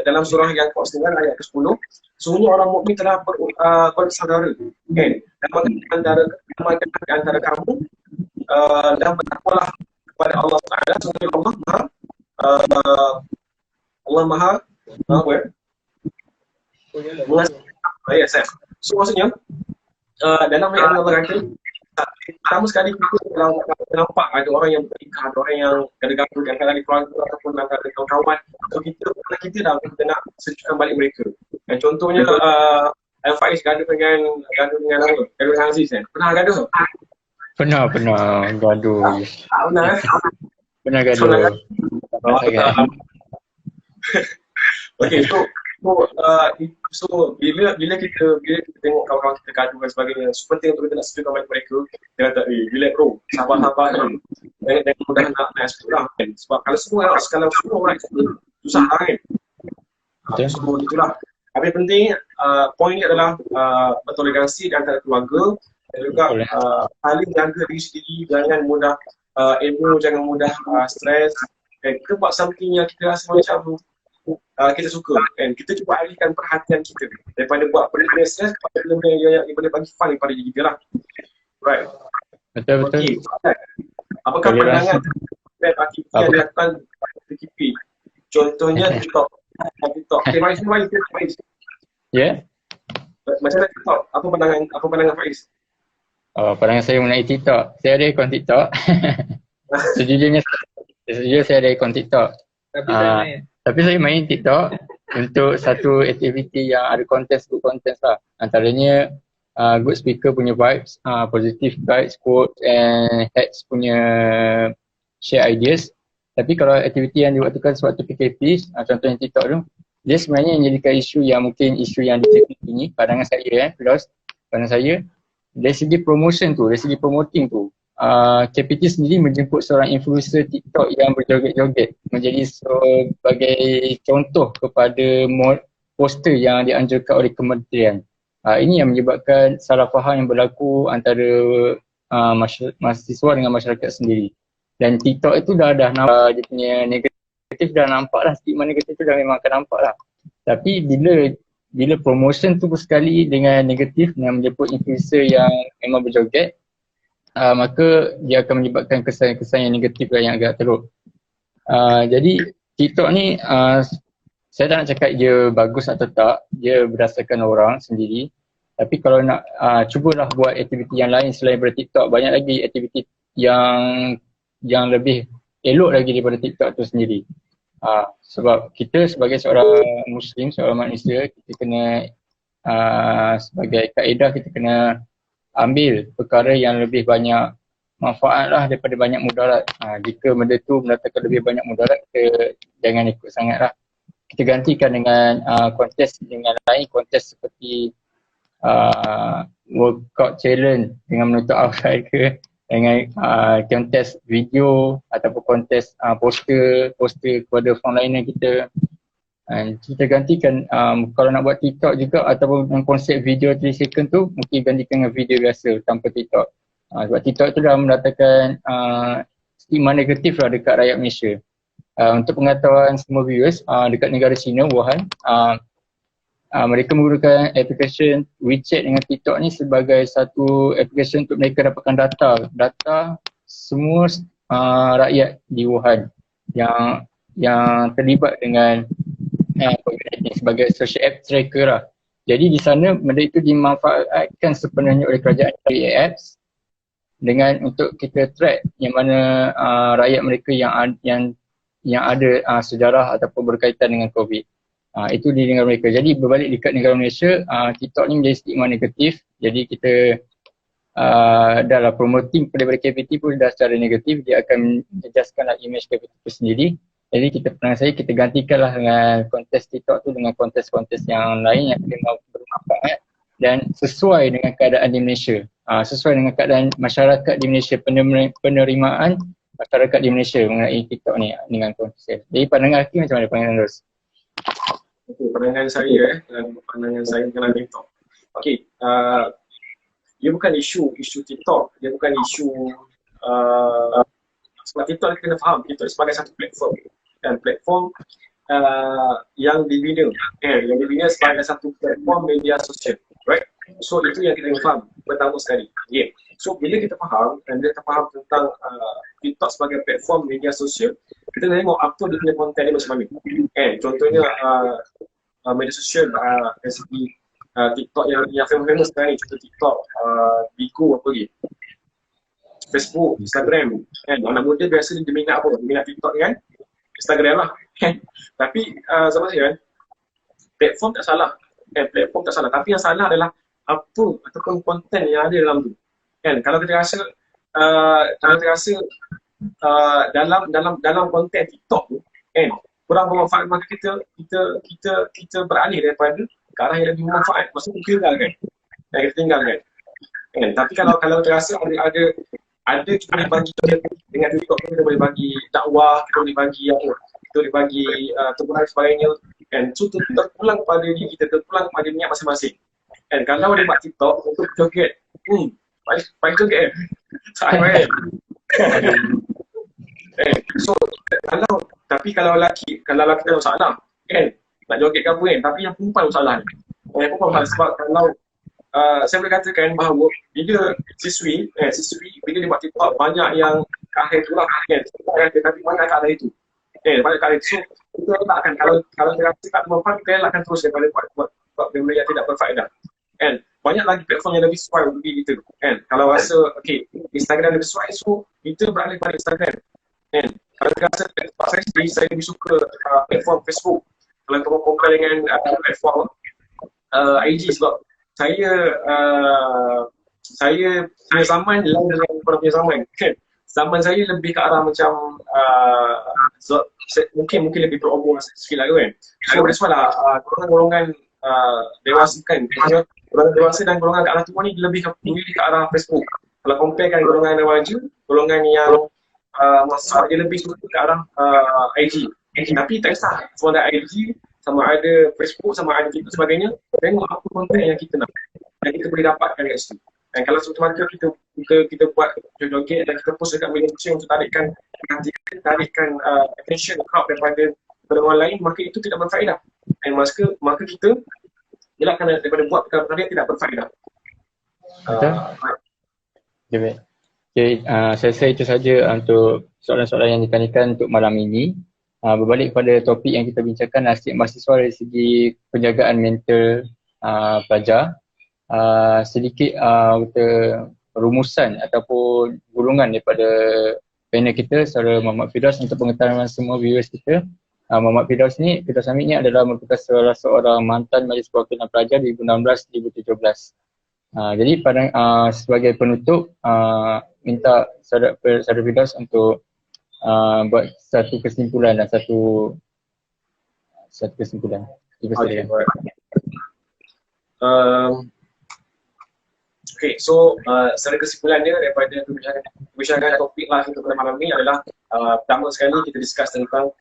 dalam surah yang ke-9 ayat ke-10, sesungguhnya orang mukmin telah bersaudara. Antara kamu dan bertakwalah kepada Allah Taala. Sesungguhnya Allah Maha mengasihi. So maksudnya dalam ayat Allah kata, pertama sekali kita nampak ada orang yang bernikah, ada orang yang gaduh-gaduh antara keluarga ataupun antara kawan-kawan. So kita nak sejukkan balik mereka. Contohnya Faiz gaduh dengan Aziz kan. Pernah gaduh? Pernah gaduh. Pernah gaduh. Okay, so bila kita tengok kawan-kawan kita gaduh dan sebagainya, so penting untuk kita nak sejukkan balik mereka. Kita kata, relax bro, sabar-sabar kan. Jangan mudah nak explode lah kan. Sebab kalau semua orang explode, susah lah kan. So itulah. Tapi penting, poin ni adalah bertoleransi di antara keluarga, dan juga saling jaga diri sendiri, jangan mudah emo, jangan mudah stres. Kita buat something yang kita rasa macam kita suka, kan? Kita cuba alihkan perhatian kita daripada buat benda-benda stres kepada benda yang boleh bagi fun daripada diri kita lah. Right. Betul. Okay. Apakah pandangan aktiviti yang dilakukan PKP? Contohnya TikTok. Okay, Faiz. Ya? Macam mana TikTok? Apa pandangan Faiz? Pandangan saya mengenai TikTok. Saya ada akaun TikTok. Sejujurnya saya ada akaun TikTok. Tapi saya main TikTok untuk satu aktiviti yang ada good content lah. Antaranya good speaker punya vibes, positive vibes, quotes and hacks punya share ideas. Tapi kalau aktiviti yang diwaktukan sewaktu PKP, contohnya TikTok tu, dia sebenarnya menjadikan isu yang mungkin isu yang tinggi pandangan saya pandangan saya dari segi promotion tu, dari segi promoting tu. KPT sendiri menjemput seorang influencer TikTok yang berjoget-joget menjadi sebagai contoh kepada poster yang dianjurkan oleh kementerian. Ini yang menyebabkan salah faham yang berlaku antara mahasiswa dengan masyarakat sendiri. Dan TikTok itu dah nampak dia punya negatif, dah nampak lah, stigma negatif tu dah memang akan nampak lah. Tapi bila promotion tu sekali dengan negatif yang menjemput influencer yang memang berjoget, maka dia akan menyebabkan kesan-kesan yang negatif lah, yang agak teruk. Jadi TikTok ni saya tak nak cakap dia bagus atau tak, dia berdasarkan orang sendiri. Tapi kalau nak cubalah buat aktiviti yang lain selain daripada TikTok, banyak lagi aktiviti yang lebih elok lagi daripada TikTok tu sendiri. Sebab kita sebagai seorang Muslim, seorang manusia, kita kena sebagai kaedah kita kena ambil perkara yang lebih banyak manfaat lah daripada banyak mudarat. Jika benda tu mendatangkan lebih banyak mudarat, kita jangan ikut sangat lah. Kita gantikan dengan kontes dengan lain, kontes seperti workout challenge dengan menutup aurat ke, dengan kontes video ataupun kontes poster kepada frontliner kita. Kita gantikan kalau nak buat TikTok juga ataupun konsep video 3 second tu, mungkin gantikan dengan video biasa tanpa TikTok. Sebab TikTok tu dah mendatangkan stigma negatif lah dekat rakyat Malaysia. Untuk pengetahuan semua viewers, dekat negara China, Wuhan, mereka menggunakan aplikasi WeChat dengan TikTok ni sebagai satu aplikasi untuk mereka dapatkan data semua rakyat di Wuhan yang terlibat dengan COVID-19 sebagai social app tracker lah. Jadi di sana benda itu dimanfaatkan sepenuhnya oleh kerajaan dari apps dengan untuk kita track yang mana rakyat mereka yang ada sejarah ataupun berkaitan dengan COVID. Itu di negara mereka. Jadi berbalik dekat negara Malaysia, TikTok ni menjadi stigma negatif. Jadi kita dalam promoting daripada KPT pun dah secara negatif, dia akan menjejaskanlah image KPT itu sendiri. Jadi kita gantikanlah dengan kontes TikTok tu dengan kontes-kontes yang lain yang bermanfaat dan sesuai dengan keadaan di Malaysia. Sesuai dengan keadaan masyarakat di Malaysia, penerimaan masyarakat di Malaysia mengenai TikTok ni dengan kontes. Jadi pandangan Hakim macam mana pandangan Ros? Okay, pandangan saya mengenai TikTok. Okay, dia bukan isu TikTok, dia bukan isu sebab TikTok kita kena faham, TikTok sebagai satu platform dan platform yang dibina sebagai satu platform media sosial, right? So itu yang kita kena faham pertama sekali. Yeah. So bila kita faham dan kita faham tentang TikTok sebagai platform media sosial, kita tengok apa dia punya konten dia macam mana. Contohnya media sosial dari segi TikTok yang famous sekarang ni, contoh TikTok, Bigo apa lagi, Facebook, Instagram, kan? Anak muda biasa dia minat apa? Dia minat TikTok kan? Instagram lah, kan? Tapi sama saya kan, platform tak salah, tapi yang salah adalah apa ataupun konten yang ada dalam tu, kan? Kalau kita rasa dalam konten TikTok tu, kan, kurang bermanfaat, maka kita beralih daripada ke arah yang lebih bermanfaat, maksudnya kita tinggalkan. Tapi kalau kita rasa ada kita boleh bagi dengan TikTok, kita boleh bagi dakwah, kita boleh bagi kita boleh bagi teguran sebagainya, kan? So terpulang kepada diri kita, terpulang kepada niat masing-masing. And kalau dia buat TikTok untuk joget, paling joget kan? So kalau lelaki tak ada masalah, kan? Nak joget ke apa kan? Tapi yang perempuan masalah ni. Perempuan sebab kalau saya boleh katakan bahawa bila siswi bila dia buat TikTok, banyak yang ke akhir tu lah, kan? Tapi banyak ke arah itu. Banyak ke arah itu. So kita letakkan, kalau kita rasa tak bermanfaat, kita elakkan terus daripada buat benda yang tidak berfaedah. And banyak lagi platform yang lebih sesuai untuk diri kita, kan? Kalau rasa Instagram lebih sesuai, so kita beralih pada Instagram, kan? Kalau kita rasa saya lebih suka platform Facebook, kalau kita compare dengan platform IG, sebab saya punya zaman lain dengan korang punya zaman, kan? Zaman saya lebih ke arah macam mungkin lebih berobor sikit lah, kan? So that's why lah golongan dewasa, kan? Golongan dewasa dan golongan ke arah tua ni lebih ke arah Facebook. Kalau comparekan golongan remaja, golongan yang masuk, dia lebih suka ke arah IG. Tapi tak kisah, sama ada IG, sama ada Facebook, sama ada TikTok sebagainya, tengok apa konten yang kita nak dan kita boleh dapatkan kat situ. Dan kalau semata-mata kita buat joget dan kita post dekat media sosial untuk tarikkan attention crowd daripada orang lain, maka itu tidak berfaedah. Dan maka kita elakkan daripada buat perkara-perkara yang tidak berfaedah. Betul? Saya rasa itu saja untuk soalan-soalan yang ditanyakan untuk malam ini. Berbalik kepada topik yang kita bincangkan, nasib mahasiswa dari segi penjagaan mental pelajar. Sedikit rumusan ataupun gulungan daripada panel kita secara Muhammad Firdaus untuk pengetahuan semua viewers kita. Muhammad Firdaus Hamid ni adalah merupakan salah seorang mantan Majlis Perwakilan Pelajar 2016-2017. Jadi sebagai penutup, minta Saudara Firdaus untuk buat satu kesimpulan dan satu kesimpulan. Okay, so secara kesimpulan dia daripada perbincangan topik lah kita pada malam ni adalah pertama sekali kita discuss tentang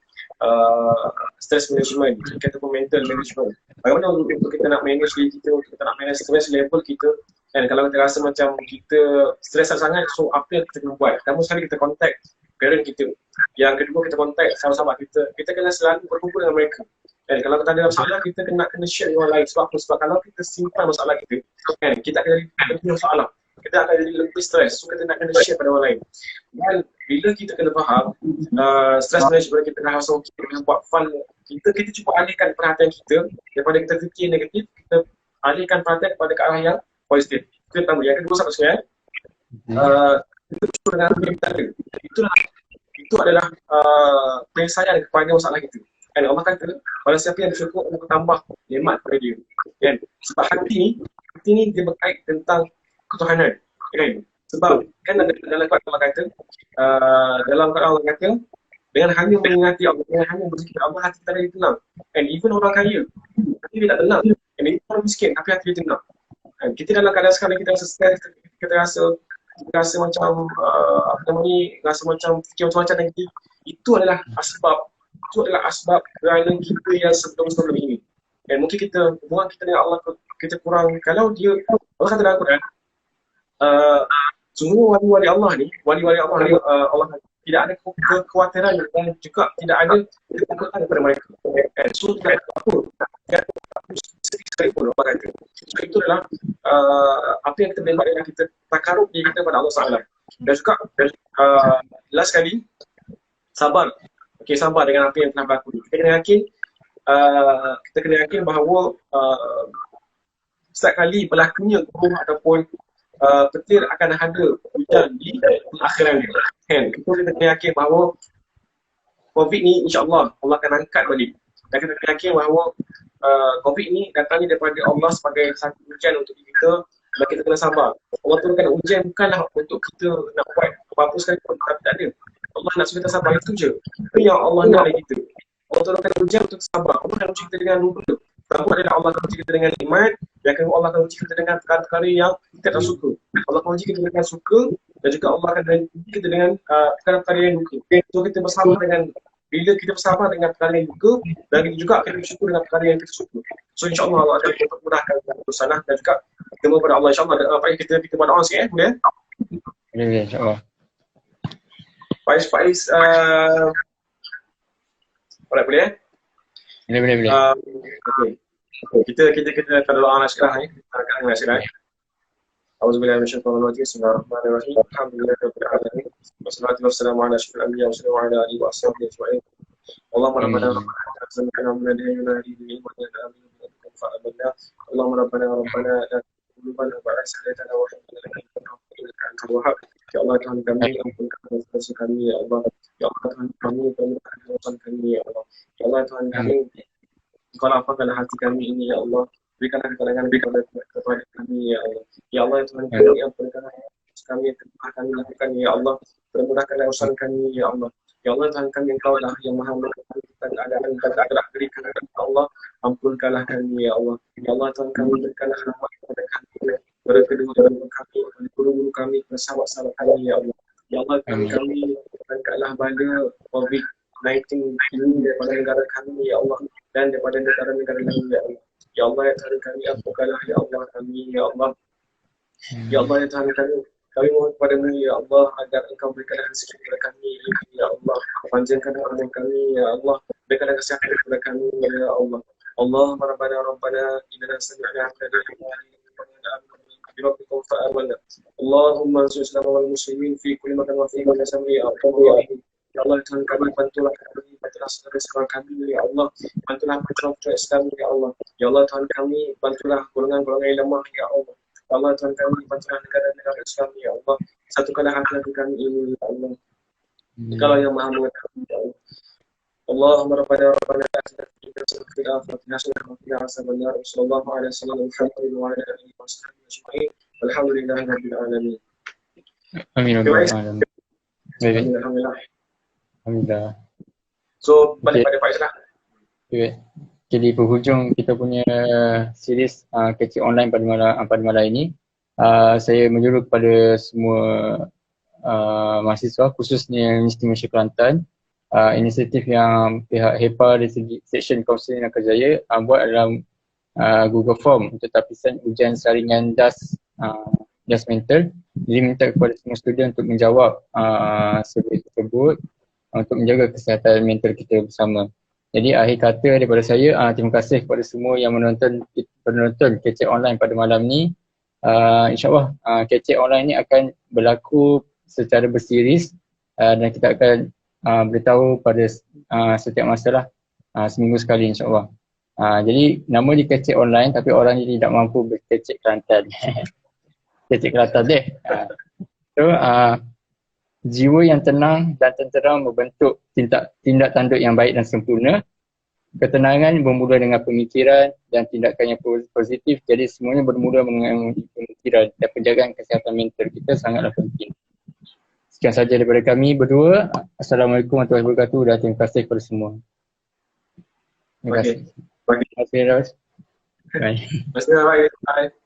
stress management, kita pun mental management. Bagaimana untuk kita nak manage diri kita, untuk kita nak manage stress level kita Dan kalau kita rasa macam kita stres sangat, so apa yang kita kena buat? Pertama sekali kita contact parent kita. Yang kedua kita contact sahabat-sahabat kita. Kita kena selalu berkumpul dengan mereka. Dan kalau kita ada masalah, kita kena share dengan orang lain. Sebab apa? Sebab kalau kita simpan masalah kita, kan, kita akan jadi lebih masalah. Kita akan jadi lebih stres. So kita nak kena share pada orang lain. Dan bila kita kena faham, stress management kita kena rasa kita kena buat fun. Kita cuba alihkan perhatian kita daripada kita fikir negatif, kita alihkan perhatian kepada ke arah yang positif. Itu yang pertama. Yang kedua sama sekali, kita cuba dengan apa yang kita ada. Itu adalah penyelesaian kepada masalah kita. Dan Allah kata, pada siapa yang bersyukur, Allah tambah nikmat kepada dia. Kan? Sebab hati ni dia berkait tentang ketuhanan. Kan? Sebab kan dalam Quran Allah kata, Allah kata, dengan hanya mengingati Allah, dengan hanya berzikir Allah, hati kita ada tenang. And even orang kaya, hati dia tak tenang. And even orang miskin, tapi hati dia tenang. And kita dalam keadaan sekarang kita rasa stres, kita rasa macam rasa macam fikir macam-macam negatif. Itu adalah asbab kerana kita yang sebelum ini. Dan mungkin hubungan kita dengan Allah kita kurang. Kalau dia, Allah kata dalam Quran, semua wali-wali Allah ni, Allah tidak ada kekhawatiran dan juga tidak ada ketakutan kepada mereka. So tidak apa, tidak sedih sekali pun Allah kata. So itu adalah apa yang kita boleh dengan kita takarub diri kita pada Allah SWT. Dan juga last sekali, sabar. Okay, sabar dengan apa yang telah berlaku. Kita kena yakin bahawa setiap kali berlakunya guruh ataupun petir akan ada hujan di akhiran dia. Kan? Kita kena yakin bahawa COVID ni insya-Allah Allah akan angkat balik. Dan kita kena yakin bahawa COVID ni datangnya daripada Allah sebagai satu ujian untuk kita, dan kita kena sabar. Allah turunkan ujian bukanlah untuk kita nak buat apa-apa sekali pun, tapi tak ada. Allah nak suruh kita sabar, itu je. Itu yang Allah nak dari kita. Allah turunkan ujian untuk sabar. Allah akan uji kita dengan dua. Pertama adalah Allah akan uji kita dengan nikmat. Yang kedua Allah akan uji kita dengan perkara-perkara yang kita tak suka. Allah akan uji kita dengan suka, dan juga Allah akan uji kita dengan perkara-perkara yang duka. So kita bersabar dengan, bila kita bersabar dengan perkara yang duka, dan kita juga akan bersyukur dengan perkara yang kita suka. So insyaAllah Allah akan mempermudahkan urusan, dan juga kita mohon pada Allah insyaAllah. Kita berdoa sikit boleh? Boleh, insyaAllah. Faiz, boleh? Boleh. Okay. Kita doa sekarang ni. Kita sekarang. Auzubillahi minasyaitonir rajim. Bismillahirrahmanirrahim. Alhamdulillahirabbil alamin. Wassalatu wassalamu ala asyrofil anbiya'i wa ala alihi wa sahbihi ajma'in. Allahumma rabbana rabbana min hadhihi Allahumma rabbana la qulubana ba'da salatana wa hab. Ya Allah, Tuhan kami, ampunkan dosa kami ya Allah. Ya Allah, Tuhan kami, permuliakan dosa kami ya Allah. Ya Allah, Tuhan kami, Engkau lapangkanlah hati kami ini ya Allah. Berikanlah ketenangan kepada kami ya Allah. Ya Allah, Tuhan kami, ampunkanlah kami yang telah kami lakukan ya Allah. Permudahkanlah urusan kami ya Allah. Ya Allah, Tuhan kami, Engkau lah yang maha mengetahui keadaan dan tak berikan ya Allah. Ampunkanlah kami ya Allah. Ya Allah, Tuhan kami, berikanlah rahmat kepada kami, kepada kedua orang kami, kepada guru-guru kami, kepada sahabat-sahabat kami ya Allah. Ya Allah, Tuhan kami, angkatlah bala COVID-19 ini daripada negara kami ya Allah, dan daripada negara-negara lain ya Allah. Ya Allah, ya Tuhan kami, ampunkanlah ya Allah kami ya Allah. Ya Allah, ya Tuhan kami mohon kepadamu ya Allah agar Engkau berikanlah rezeki kepada kami ya Allah. Panjangkan umur kami ya Allah. Berikanlah kesehatan kepada kami ya Allah. Allahumma rabbana inna sami'na بربكم فآمنا اللهم انصر الإسلام والمسلمين في كل مكان وفي كل زمان يا الله. Ya Allah, Tuhan kami, bantulah saudara-saudara kami ya Allah. Bantulah putra-putra Islam ya Allah. Ya Allah, Tuhan kami, bantulah golongan-golongan yang lemah ya Allah. Ya Allah, Tuhan kami, bantulah negara-negara Islam ya Allah. Satukanlah hati kami ini ya Allah. Engkau yang maha mengetahui ya Allah. Allahumma rabbana atina fid dunya hasanah wa qina adzabannar. Sallallahu alaihi wasallam Muhammadin wa ala alihi wa sahbihi ajma'in. Walhamdulillahi rabbil alamin. Amin. Alhamdulillah. So balik pada Faiz lah. Okay. Jadi penghujung kita punya series kecil online pada malam ini, saya menyuruh kepada semua mahasiswa khususnya Universiti Malaysia Kelantan, inisiatif yang pihak HEPA dari segi Seksyen Kaunseling dan Kerjaya buat dalam Google Form untuk tapisan ujian saringan DAS just mental. Jadi minta kepada semua student untuk menjawab survey tersebut untuk menjaga kesihatan mental kita bersama. Jadi akhir kata daripada saya, terima kasih kepada semua yang penonton kecek online pada malam ni. InsyaAllah kecek online ni akan berlaku secara berseries dan kita akan beritahu pada setiap masa lah, seminggu sekali insyaAllah. Jadi nama dia kecek online tapi orang ni tidak mampu berkecek Kelantan. Kecek Kelantan deh. So jiwa yang tenang dan tentera membentuk tindak tanduk yang baik dan sempurna. Ketenangan bermula dengan pemikiran dan tindakan yang positif. Jadi semuanya bermula dengan pemikiran dan penjagaan kesihatan mental kita sangatlah penting. Sekian saja daripada kami berdua. Assalamualaikum warahmatullahi wabarakatuh dan terima kasih kepada semua. Terima kasih. Terima kasih Ros. Bye. Terima kasih. Bye.